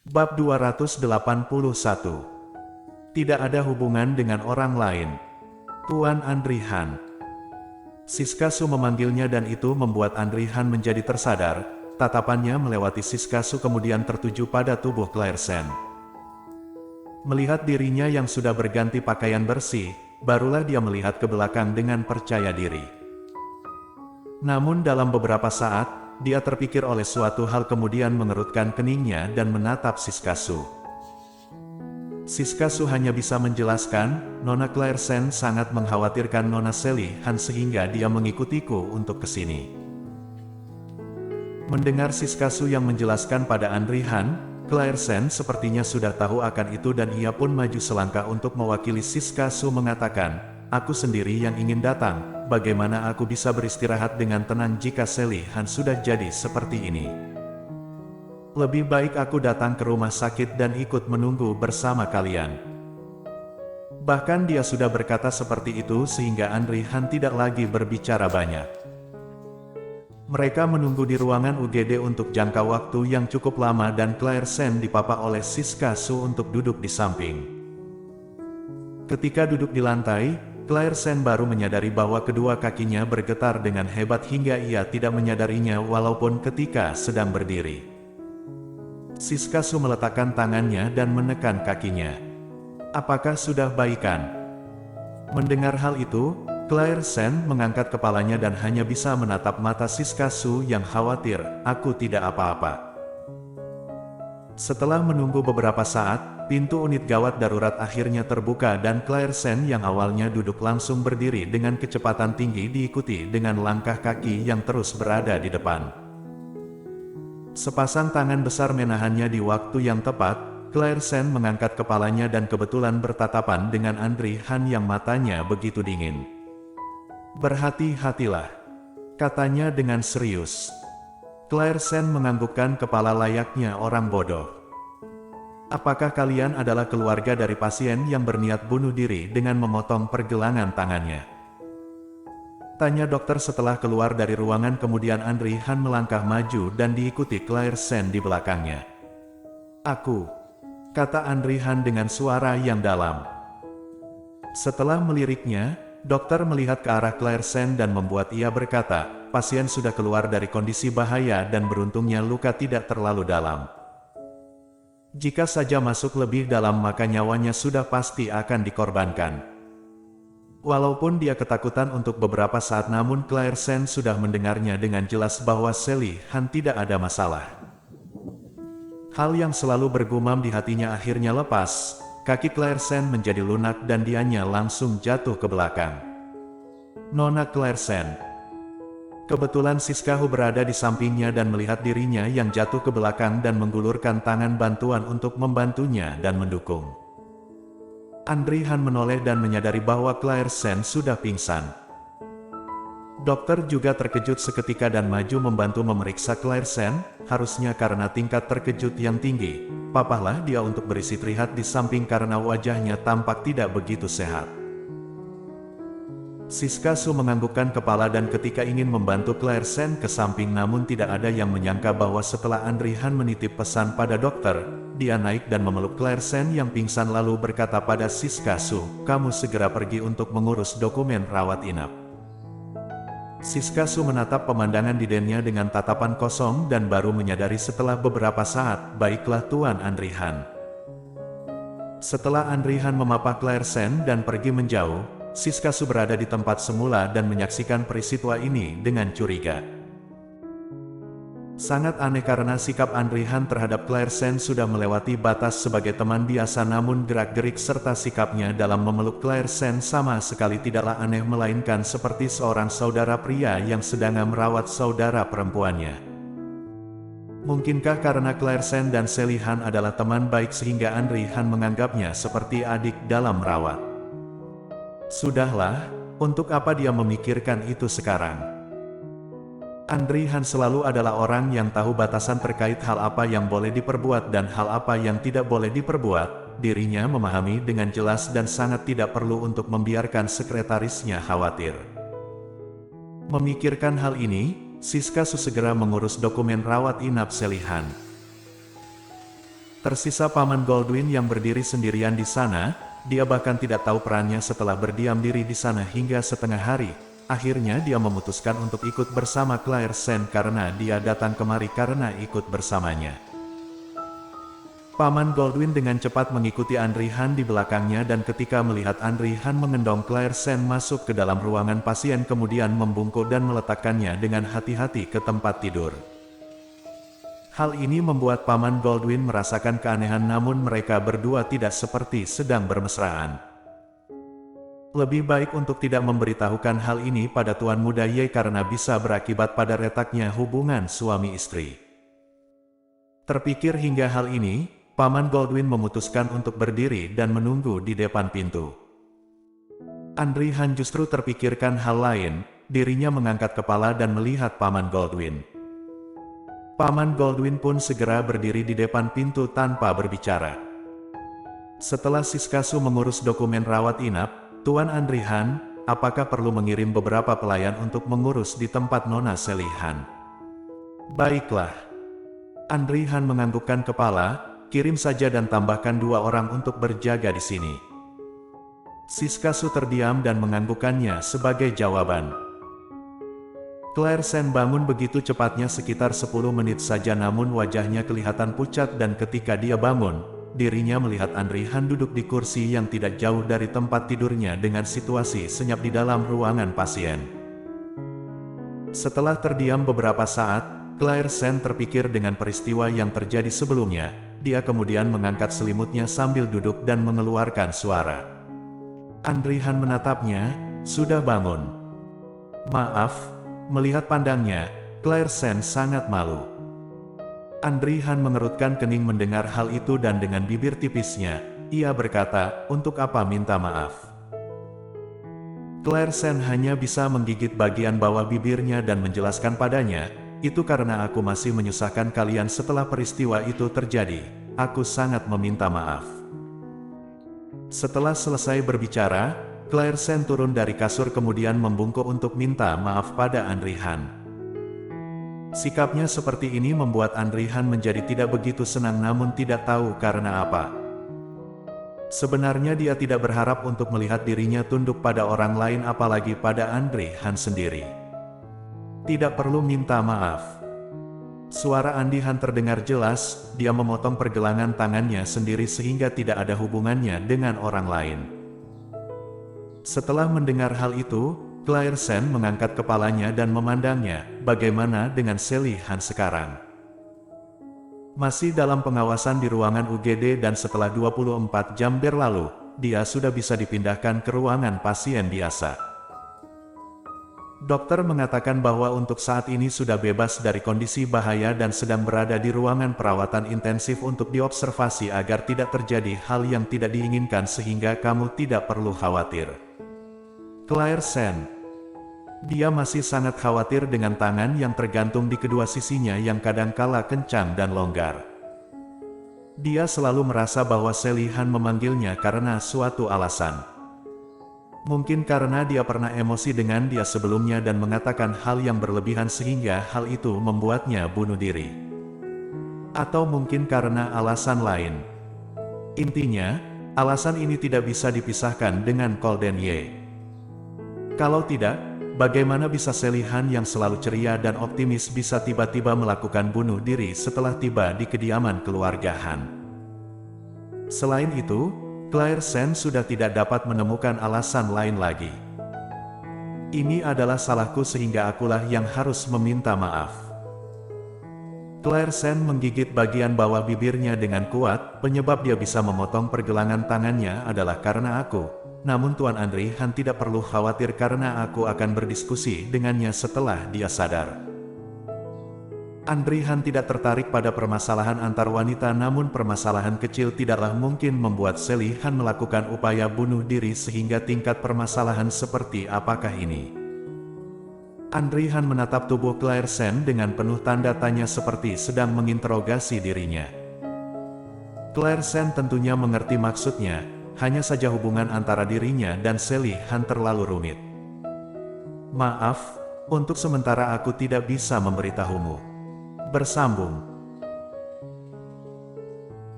Bab 281. Tidak ada hubungan dengan orang lain. Tuan Andri Han. Siskasu memanggilnya dan itu membuat Andri Han menjadi tersadar. Tatapannya melewati Siskasu kemudian tertuju pada tubuh Clairsen. Melihat dirinya yang sudah berganti pakaian bersih, barulah dia melihat ke belakang dengan percaya diri. Namun dalam beberapa saat, dia terpikir oleh suatu hal kemudian mengerutkan keningnya dan menatap Siskasu. Siskasu hanya bisa menjelaskan, Nona Clairsen sangat mengkhawatirkan Nona Sally Han sehingga dia mengikutiku untuk kesini. Mendengar Siskasu yang menjelaskan pada Andri Han, Clairsen sepertinya sudah tahu akan itu dan ia pun maju selangkah untuk mewakili Siskasu mengatakan, "Aku sendiri yang ingin datang, bagaimana aku bisa beristirahat dengan tenang jika Sally Han sudah jadi seperti ini? Lebih baik aku datang ke rumah sakit dan ikut menunggu bersama kalian." Bahkan dia sudah berkata seperti itu sehingga Andri Han tidak lagi berbicara banyak. Mereka menunggu di ruangan UGD untuk jangka waktu yang cukup lama dan Clairsen dipapa oleh Siskasu untuk duduk di samping. Ketika duduk di lantai, Clairsen baru menyadari bahwa kedua kakinya bergetar dengan hebat hingga ia tidak menyadarinya walaupun ketika sedang berdiri. Siskasu meletakkan tangannya dan menekan kakinya. "Apakah sudah baikan?" Mendengar hal itu, Clairsen mengangkat kepalanya dan hanya bisa menatap mata Siskasu yang khawatir, "Aku tidak apa-apa." Setelah menunggu beberapa saat, pintu unit gawat darurat akhirnya terbuka dan Clairsen yang awalnya duduk langsung berdiri dengan kecepatan tinggi diikuti dengan langkah kaki yang terus berada di depan. Sepasang tangan besar menahannya di waktu yang tepat. Clairsen mengangkat kepalanya dan kebetulan bertatapan dengan Andri Han yang matanya begitu dingin. "Berhati-hatilah," katanya dengan serius. Clairsen menganggukkan kepala layaknya orang bodoh. "Apakah kalian adalah keluarga dari pasien yang berniat bunuh diri dengan memotong pergelangan tangannya?" tanya dokter setelah keluar dari ruangan. Kemudian Andri Han melangkah maju dan diikuti Clairsen di belakangnya. "Aku," kata Andri Han dengan suara yang dalam. Setelah meliriknya, dokter melihat ke arah Clairsen dan membuat ia berkata, "Pasien sudah keluar dari kondisi bahaya dan beruntungnya luka tidak terlalu dalam. Jika saja masuk lebih dalam maka nyawanya sudah pasti akan dikorbankan." Walaupun dia ketakutan untuk beberapa saat namun Clairsen sudah mendengarnya dengan jelas bahwa Sally Han tidak ada masalah. Hal yang selalu bergumam di hatinya akhirnya lepas. Kaki Clairsen menjadi lunak dan dianya langsung jatuh ke belakang. "Nona Clairsen." Kebetulan Siskahu berada di sampingnya dan melihat dirinya yang jatuh ke belakang dan menggulurkan tangan bantuan untuk membantunya dan mendukung. Andri Han menoleh dan menyadari bahwa Clairsen sudah pingsan. Dokter juga terkejut seketika dan maju membantu memeriksa Clairsen, harusnya karena tingkat terkejut yang tinggi. Papahlah dia untuk beristirahat di samping karena wajahnya tampak tidak begitu sehat. Siskasu menganggukkan kepala dan ketika ingin membantu Clairsen ke samping namun tidak ada yang menyangka bahwa setelah Andri Han menitip pesan pada dokter, dia naik dan memeluk Clairsen yang pingsan lalu berkata pada Siskasu, "Kamu segera pergi untuk mengurus dokumen rawat inap." Siskasu menatap pemandangan di dennya dengan tatapan kosong dan baru menyadari setelah beberapa saat, "Baiklah Tuan Andri Han." Setelah Andri Han memapa Clairsen dan pergi menjauh, Siskasu berada di tempat semula dan menyaksikan peristiwa ini dengan curiga. Sangat aneh karena sikap Andri Han terhadap Clairsen sudah melewati batas sebagai teman biasa namun gerak-gerik serta sikapnya dalam memeluk Clairsen sama sekali tidaklah aneh melainkan seperti seorang saudara pria yang sedang merawat saudara perempuannya. Mungkinkah karena Clairsen dan Sally Han adalah teman baik sehingga Andri Han menganggapnya seperti adik dalam merawat? Sudahlah, untuk apa dia memikirkan itu sekarang? Andri Han selalu adalah orang yang tahu batasan terkait hal apa yang boleh diperbuat dan hal apa yang tidak boleh diperbuat. Dirinya memahami dengan jelas dan sangat tidak perlu untuk membiarkan sekretarisnya khawatir. Memikirkan hal ini, Siskasu segera mengurus dokumen rawat inap Sally Han. Tersisa Paman Goldwyn yang berdiri sendirian di sana, dia bahkan tidak tahu perannya setelah berdiam diri di sana hingga setengah hari. Akhirnya dia memutuskan untuk ikut bersama Claire Sen karena dia datang kemari karena ikut bersamanya. Paman Goldwyn dengan cepat mengikuti Andri Han di belakangnya dan ketika melihat Andri Han mengendong Claire Sen masuk ke dalam ruangan pasien kemudian membungkuk dan meletakkannya dengan hati-hati ke tempat tidur. Hal ini membuat Paman Goldwyn merasakan keanehan namun mereka berdua tidak seperti sedang bermesraan. Lebih baik untuk tidak memberitahukan hal ini pada Tuan Muda Ye karena bisa berakibat pada retaknya hubungan suami istri. Terpikir hingga hal ini, Paman Goldwyn memutuskan untuk berdiri dan menunggu di depan pintu. Andri Han justru terpikirkan hal lain, dirinya mengangkat kepala dan melihat Paman Goldwyn. Paman Goldwyn pun segera berdiri di depan pintu tanpa berbicara. Setelah Siskasu mengurus dokumen rawat inap, Tuan Andri Han, apakah perlu mengirim beberapa pelayan untuk mengurus di tempat Nona Sally Han? Baiklah. Andri Han menganggukkan kepala, kirim saja dan tambahkan 2 orang untuk berjaga di sini. Siskasu terdiam dan menganggukkannya sebagai jawaban. Claire Sen bangun begitu cepatnya sekitar 10 menit saja namun wajahnya kelihatan pucat dan ketika dia bangun, dirinya melihat Andri Han duduk di kursi yang tidak jauh dari tempat tidurnya dengan situasi senyap di dalam ruangan pasien. Setelah terdiam beberapa saat, Claire Sen terpikir dengan peristiwa yang terjadi sebelumnya, dia kemudian mengangkat selimutnya sambil duduk dan mengeluarkan suara. Andri Han menatapnya, sudah bangun. Maaf. Melihat pandangnya, Claire Sen sangat malu. Andri Han mengerutkan kening mendengar hal itu dan dengan bibir tipisnya, ia berkata, untuk apa minta maaf? Claire Sen hanya bisa menggigit bagian bawah bibirnya dan menjelaskan padanya, itu karena aku masih menyusahkan kalian setelah peristiwa itu terjadi, aku sangat meminta maaf. Setelah selesai berbicara, Claire Sen turun dari kasur kemudian membungkuk untuk minta maaf pada Andri Han. Sikapnya seperti ini membuat Andri Han menjadi tidak begitu senang namun tidak tahu karena apa. Sebenarnya dia tidak berharap untuk melihat dirinya tunduk pada orang lain apalagi pada Andri Han sendiri. Tidak perlu minta maaf. Suara Andri Han terdengar jelas, dia memotong pergelangan tangannya sendiri sehingga tidak ada hubungannya dengan orang lain. Setelah mendengar hal itu, Claire Sen mengangkat kepalanya dan memandangnya, bagaimana dengan Sally Han sekarang? Masih dalam pengawasan di ruangan UGD dan setelah 24 jam berlalu, dia sudah bisa dipindahkan ke ruangan pasien biasa. Dokter mengatakan bahwa untuk saat ini sudah bebas dari kondisi bahaya dan sedang berada di ruangan perawatan intensif untuk diobservasi agar tidak terjadi hal yang tidak diinginkan sehingga kamu tidak perlu khawatir. Claire Sen. Dia masih sangat khawatir dengan tangan yang tergantung di kedua sisinya yang kadangkala kencang dan longgar. Dia selalu merasa bahwa Sally Han memanggilnya karena suatu alasan. Mungkin karena dia pernah emosi dengan dia sebelumnya dan mengatakan hal yang berlebihan sehingga hal itu membuatnya bunuh diri. Atau mungkin karena alasan lain. Intinya, alasan ini tidak bisa dipisahkan dengan Golden Ye. Kalau tidak, bagaimana bisa Sally Han yang selalu ceria dan optimis bisa tiba-tiba melakukan bunuh diri setelah tiba di kediaman keluarga Han? Selain itu, Claire Sen sudah tidak dapat menemukan alasan lain lagi. Ini adalah salahku sehingga akulah yang harus meminta maaf. Claire Sen menggigit bagian bawah bibirnya dengan kuat, penyebab dia bisa memotong pergelangan tangannya adalah karena aku. Namun Tuan Andri Han tidak perlu khawatir karena aku akan berdiskusi dengannya setelah dia sadar. Andri Han tidak tertarik pada permasalahan antar wanita namun permasalahan kecil tidaklah mungkin membuat Sally Han melakukan upaya bunuh diri sehingga tingkat permasalahan seperti apakah ini? Andri Han menatap tubuh Claire Sen dengan penuh tanda tanya seperti sedang menginterogasi dirinya. Claire Sen tentunya mengerti maksudnya. Hanya saja hubungan antara dirinya dan Sally Han terlalu rumit. Maaf, untuk sementara aku tidak bisa memberitahumu. Bersambung.